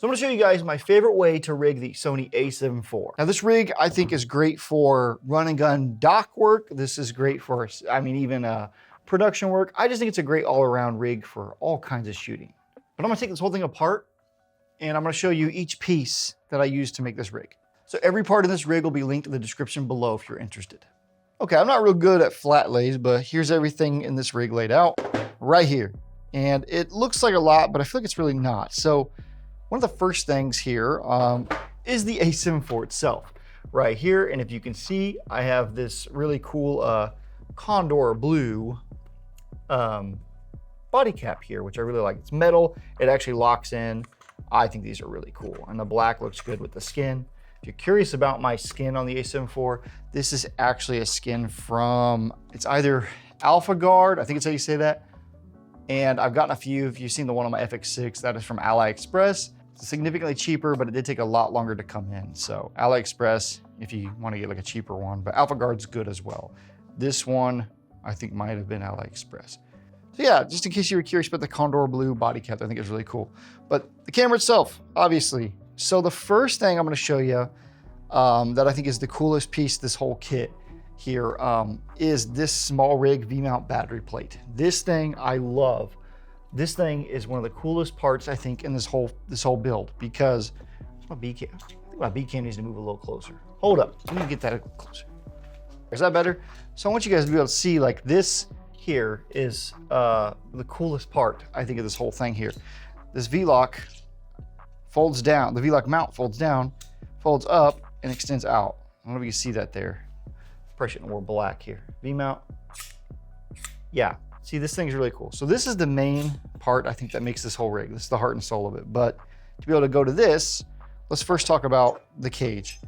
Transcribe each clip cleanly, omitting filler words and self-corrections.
So I'm gonna show you guys my favorite way to rig the Sony a7 IV. Now this rig I think is great for run and gun dock work. This is great for, even production work. I just think it's a great all around rig for all kinds of shooting. But I'm gonna take this whole thing apart and I'm gonna show you each piece that I use to make this rig. So every part of this rig will be linked in the description below if you're interested. Okay, I'm not real good at flat lays, but here's everything in this rig laid out right here. And it looks like a lot, but I feel like it's really not. So one of the first things here is the a7 IV itself right here. And if you can see, I have this really cool Condor blue body cap here, which I really like. It's metal, it actually locks in. I think these are really cool. And the black looks good with the skin. If you're curious about my skin on the a7 IV, this is actually a skin from, it's either AlphaGuard, I think it's how you say that. And I've gotten a few, if you've seen the one on my FX6, that is from AliExpress. It's significantly cheaper, but it did take a lot longer to come in. So AliExpress, if you want to get like a cheaper one, but AlphaGuard's good as well. This one, I think might have been AliExpress. So yeah, just in case you were curious about the Condor blue body cap, I think it's really cool. But the camera itself, obviously. So the first thing I'm going to show you that I think is the coolest piece of this whole kit here is this SmallRig V-mount battery plate. This thing I love. This thing is one of the coolest parts I think in this whole build, because my B cam. I think my B cam needs to move a little closer. Hold up, let me get that a little closer. Is that better? So I want you guys to be able to see, like, this here is the coolest part I think of this whole thing here. This V-lock folds down. The V-lock mount folds down, folds up, and extends out. I don't know if you can see that there. Probably shouldn't have worn black here. V-mount. Yeah. See, this thing's really cool. So this is the main part I think that makes this whole rig. This is the heart and soul of it. But to be able to go to this, let's first talk about the cage.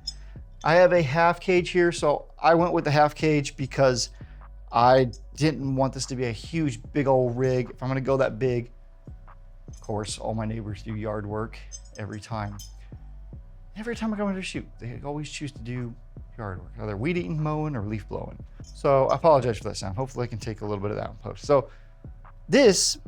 I have a half cage here. So I went with the half cage because I didn't want this to be a huge, big old rig. If I'm gonna go that big, of course, all my neighbors do yard work every time. Every time I go in to shoot, they always choose to do yard work, either weed eating, mowing, or leaf blowing. So I apologize for that sound. Hopefully I can take a little bit of that in post. So this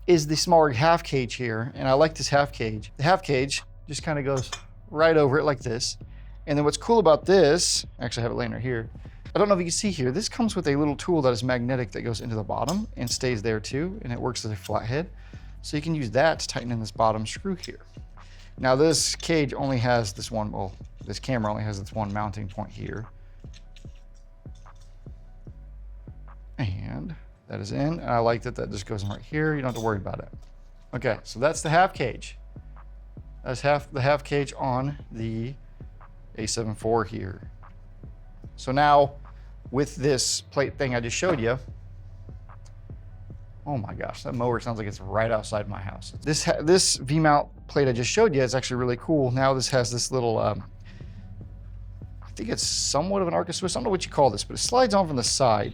is the SmallRig half cage here, and I like this half cage. The half cage just kind of goes right over it like this. And then what's cool about this, actually I have it laying right here. I don't know if you can see here, this comes with a little tool that is magnetic that goes into the bottom and stays there too, and it works as a flathead. So you can use that to tighten in this bottom screw here. Now this cage only has this one, well, this camera only has this one mounting point here. And that is in, and I like that that just goes in right here. You don't have to worry about it. Okay, so that's the half cage. That's the half cage on the a7 IV here. So now with this plate thing I just showed you, oh my gosh, that mower sounds like it's right outside my house. This V-mount plate I just showed you is actually really cool. Now this has this little, I think it's somewhat of an Arca Swiss. I don't know what you call this, but it slides on from the side.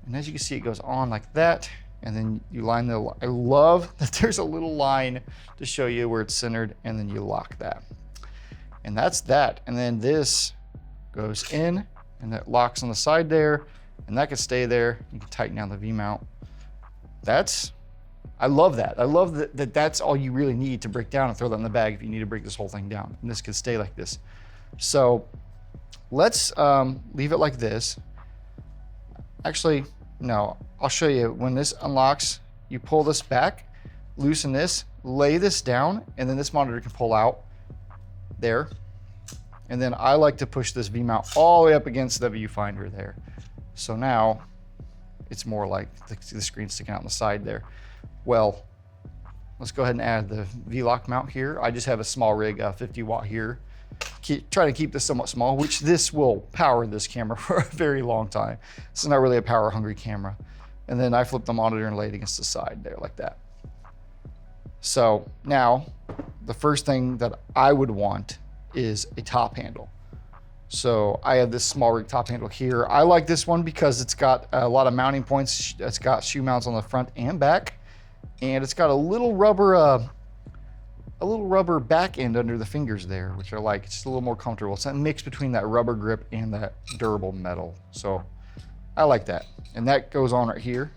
And as you can see, it goes on like that. And then you line I love that there's a little line to show you where it's centered, and then you lock that. And that's that. And then this goes in, and that locks on the side there, and that can stay there. You can tighten down the V-mount. I love that. I love that that's all you really need to break down and throw that in the bag if you need to break this whole thing down. And this could stay like this. So let's leave it like this. Actually, no, I'll show you. When this unlocks, you pull this back, loosen this, lay this down, and then this monitor can pull out there. And then I like to push this V-mount all the way up against the viewfinder there. So now it's more like the screen sticking out on the side there. Well, let's go ahead and add the V-lock mount here. I just have a SmallRig 50 watt here. Try to keep this somewhat small, which this will power this camera for a very long time. This is not really a power hungry camera. And then I flip the monitor and lay it against the side there like that. So now the first thing that I would want is a top handle. So I have this SmallRig top handle here. I like this one because it's got a lot of mounting points. It's got shoe mounts on the front and back, and it's got a little rubber back end under the fingers there, which I like. It's just a little more comfortable. It's a mix between that rubber grip and that durable metal. So I like that. And that goes on right here.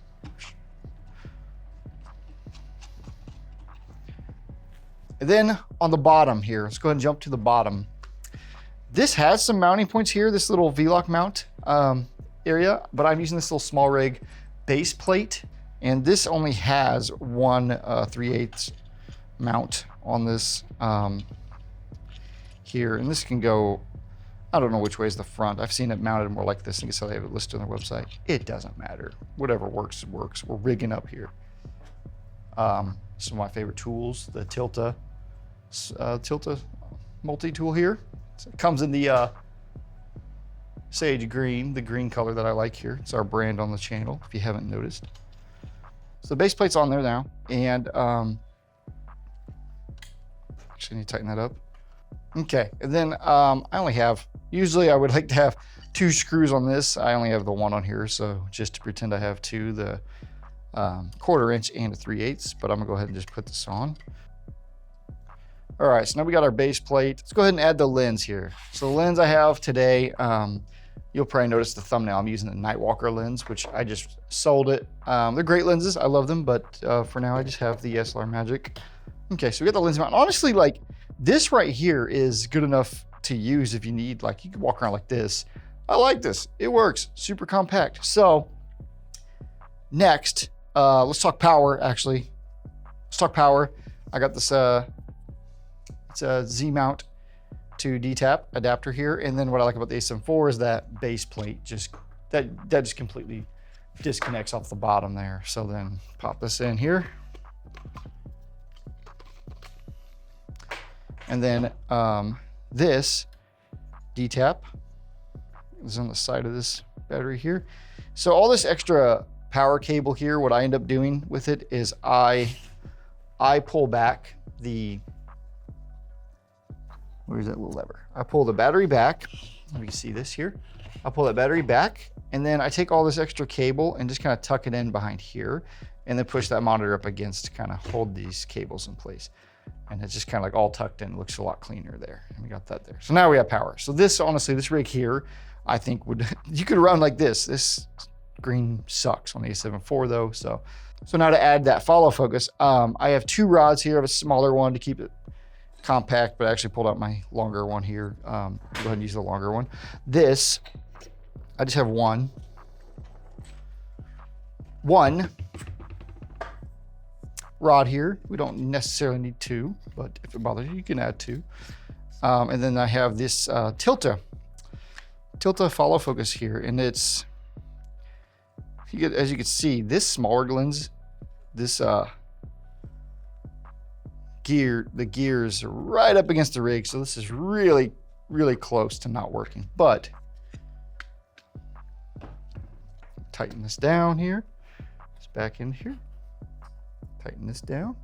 And then on the bottom here, let's go ahead and jump to the bottom. This has some mounting points here, this little V-lock mount area, but I'm using this little small rig base plate, and this only has one 3/8 mount on this here, and this can go, I don't know which way is the front. I've seen it mounted more like this. I think it's how they have it listed on their website. It doesn't matter. Whatever works, works. We're rigging up here. Some of my favorite tools, the Tilta multi-tool here. So it comes in the sage green, the green color that I like here. It's our brand on the channel, if you haven't noticed. So the base plate's on there now, and actually need to tighten that up. Okay, and then I only have, usually I would like to have 2 screws on this. I only have the one on here, so just to pretend I have 2, the 1/4 inch and a 3/8, but I'm gonna go ahead and just put this on. All right, so now we got our base plate. Let's go ahead and add the lens here. So the lens I have today, you'll probably notice the thumbnail. I'm using the Nightwalker lens, which I just sold it. They're great lenses, I love them, but for now I just have the SLR Magic. Okay, so we got the lens mount. Honestly, like this right here is good enough to use if you need, like you can walk around like this. I like this, it works, super compact. So next, let's talk power actually. Let's talk power. I got this, it's a Z-mount to D-tap adapter here. And then what I like about the A7 IV is that base plate that just completely disconnects off the bottom there. So then pop this in here. And then this D-tap is on the side of this battery here. So all this extra power cable here, what I end up doing with it is I pull back the, where's that little lever? I pull the battery back. You can see this here. I'll pull that battery back, and then I take all this extra cable and just kind of tuck it in behind here, and then push that monitor up against to kind of hold these cables in place. And it's just kind of like all tucked in. It looks a lot cleaner there. And we got that there. So now we have power. So this, honestly, this rig here, I think would, you could run like this. This green sucks on the A7 IV though. So now to add that follow focus, I have 2 rods here. I have a smaller one to keep it compact, but I actually pulled out my longer one here. Go ahead and use the longer one. This, I just have one rod here. We don't necessarily need 2, but if it bothers you, you can add 2. And then I have this Tilta follow focus here, and it's, as you can see, this smaller lens, this the gears are right up against the rig, so this is really, really close to not working. But tighten this down here. It's back in here. Tighten this down.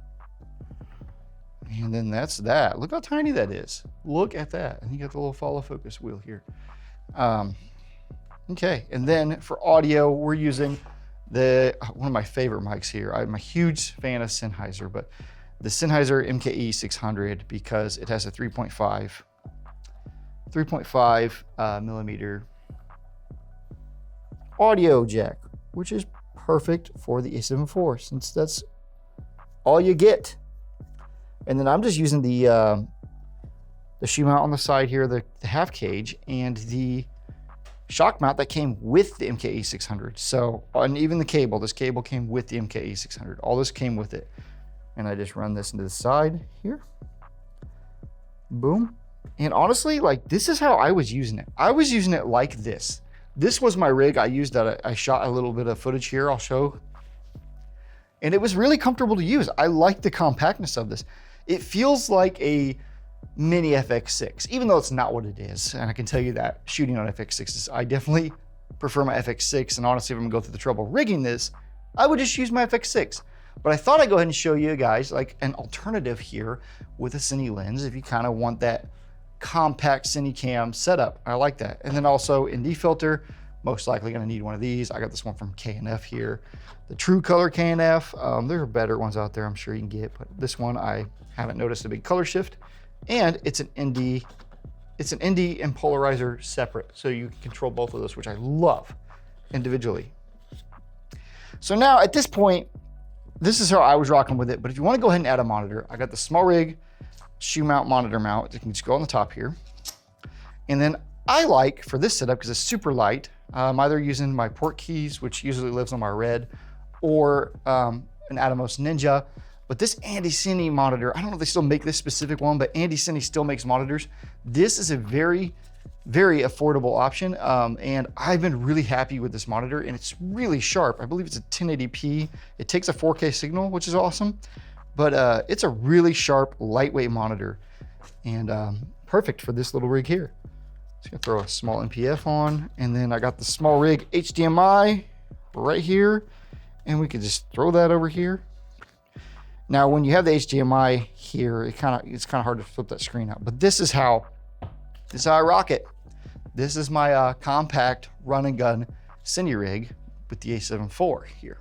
And then that's that. Look how tiny that is. Look at that. And you got the little follow focus wheel here. Okay, and then for audio, we're using one of my favorite mics here. I'm a huge fan of Sennheiser, but the Sennheiser MKE 600, because it has a 3.5 millimeter audio jack, which is perfect for the A7 IV, since that's all you get. And then I'm just using the shoe mount on the side here, the half cage, and the shock mount that came with the MKE 600. So, and even the cable, this cable came with the MKE 600. All this came with it. And I just run this into the side here. Boom. And honestly, like, this is how I was using it. I was using it like this. This was my rig I used that I shot a little bit of footage here, I'll show. And it was really comfortable to use. I like the compactness of this. It feels like a mini FX6, even though it's not what it is. And I can tell you that shooting on FX6s, I definitely prefer my FX6. And honestly, if I'm gonna go through the trouble of rigging this, I would just use my FX6. But I thought I'd go ahead and show you guys like an alternative here with a Cine lens if you kind of want that compact Cine cam setup. I like that. And then also ND filter, most likely gonna need one of these. I got this one from K&F here. The True Color K&F, there are better ones out there I'm sure you can get, but this one I haven't noticed a big color shift. And it's an ND and polarizer separate, so you can control both of those, which I love individually. So now at this point, this is how I was rocking with it, but if you want to go ahead and add a monitor, I got the small rig shoe mount, monitor mount. You can just go on the top here. And then I like, for this setup, because it's super light, I'm either using my Portkeys, which usually lives on my Red, or an Atomos Ninja. But this Andy Cine monitor, I don't know if they still make this specific one, but Andy Cine still makes monitors. This is a very, very affordable option. And I've been really happy with this monitor, and it's really sharp. I believe it's a 1080p. It takes a 4K signal, which is awesome. But it's a really sharp, lightweight monitor, and perfect for this little rig here. Just gonna throw a small NPF on, and then I got the small rig HDMI right here, and we can just throw that over here. Now, when you have the HDMI here, it's kind of hard to flip that screen out, but this is how I rock it. This is my compact run and gun Cine rig with the A7 IV here.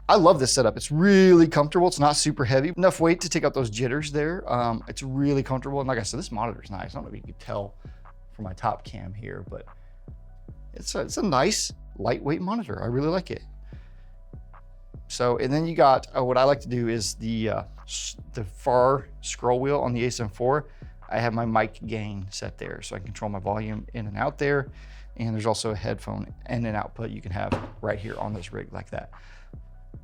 I love this setup. It's really comfortable. It's not super heavy. Enough weight to take out those jitters there. It's really comfortable. And like I said, this monitor is nice. I don't know if you can tell from my top cam here, but it's a nice lightweight monitor. I really like it. So, and then you got, what I like to do is the far scroll wheel on the A7 IV. I have my mic gain set there, so I can control my volume in and out there. And there's also a headphone in and output you can have right here on this rig like that.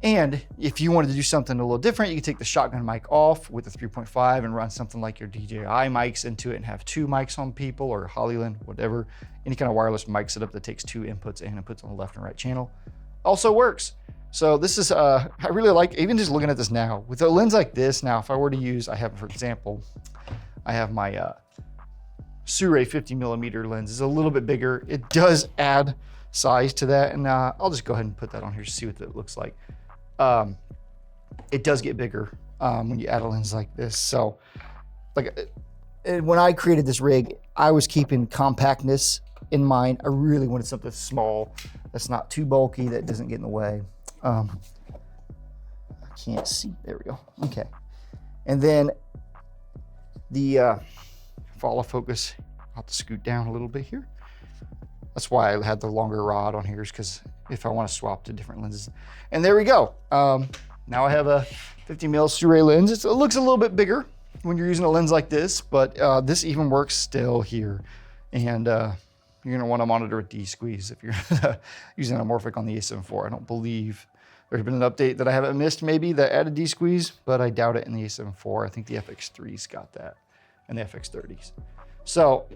And if you wanted to do something a little different, you can take the shotgun mic off with the 3.5 and run something like your DJI mics into it and have 2 mics on people, or Hollyland, whatever. Any kind of wireless mic setup that takes 2 inputs in and puts on the left and right channel also works. So this is, I really like, even just looking at this now, with a lens like this now, if I were to use, I have, for example, I have my Sirui 50mm lens. It's a little bit bigger. It does add size to that, and I'll just go ahead and put that on here to see what it looks like. It does get bigger when you add a lens like this. So, like, when I created this rig, I was keeping compactness in mind. I really wanted something small that's not too bulky, that doesn't get in the way. I can't see. There we go. Okay. And then the follow focus, I'll have to scoot down a little bit here. That's why I had the longer rod on here, is because if I want to swap to different lenses. And there we go. Now I have a 50mm Sirui lens. It looks a little bit bigger when you're using a lens like this, but this even works still here. And you're going to want to monitor with D-squeeze if you're using anamorphic on the A7 IV. I don't believe there's been an update that I haven't missed, maybe, that added D-squeeze, but I doubt it in the A7 IV. I think the FX3's got that, and the FX30s. So,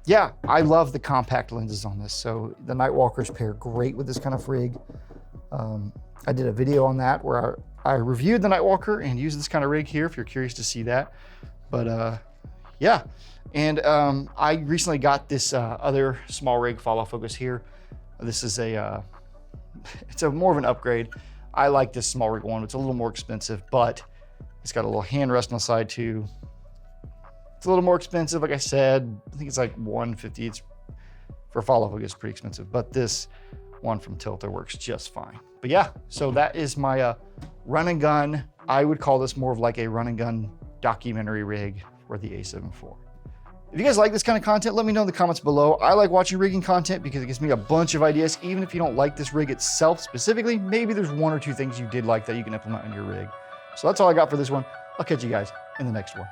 yeah, I love the compact lenses on this. So the Nightwalkers pair great with this kind of rig. I did a video on that where I reviewed the Nightwalker and used this kind of rig here, if you're curious to see that. But yeah, and I recently got this other small rig follow focus here. This is it's more of an upgrade. I like this small rig one. It's a little more expensive, but it's got a little hand rest on the side too. It's a little more expensive, like I said. I think it's like $150. It's for follow focus, pretty expensive. But this one from Tilta works just fine. But yeah, so that is my run and gun. I would call this more of like a run and gun documentary rig for the A7 IV. If you guys like this kind of content, let me know in the comments below. I like watching rigging content because it gives me a bunch of ideas. Even if you don't like this rig itself specifically, maybe there's 1 or 2 things you did like that you can implement on your rig. So that's all I got for this one. I'll catch you guys in the next one.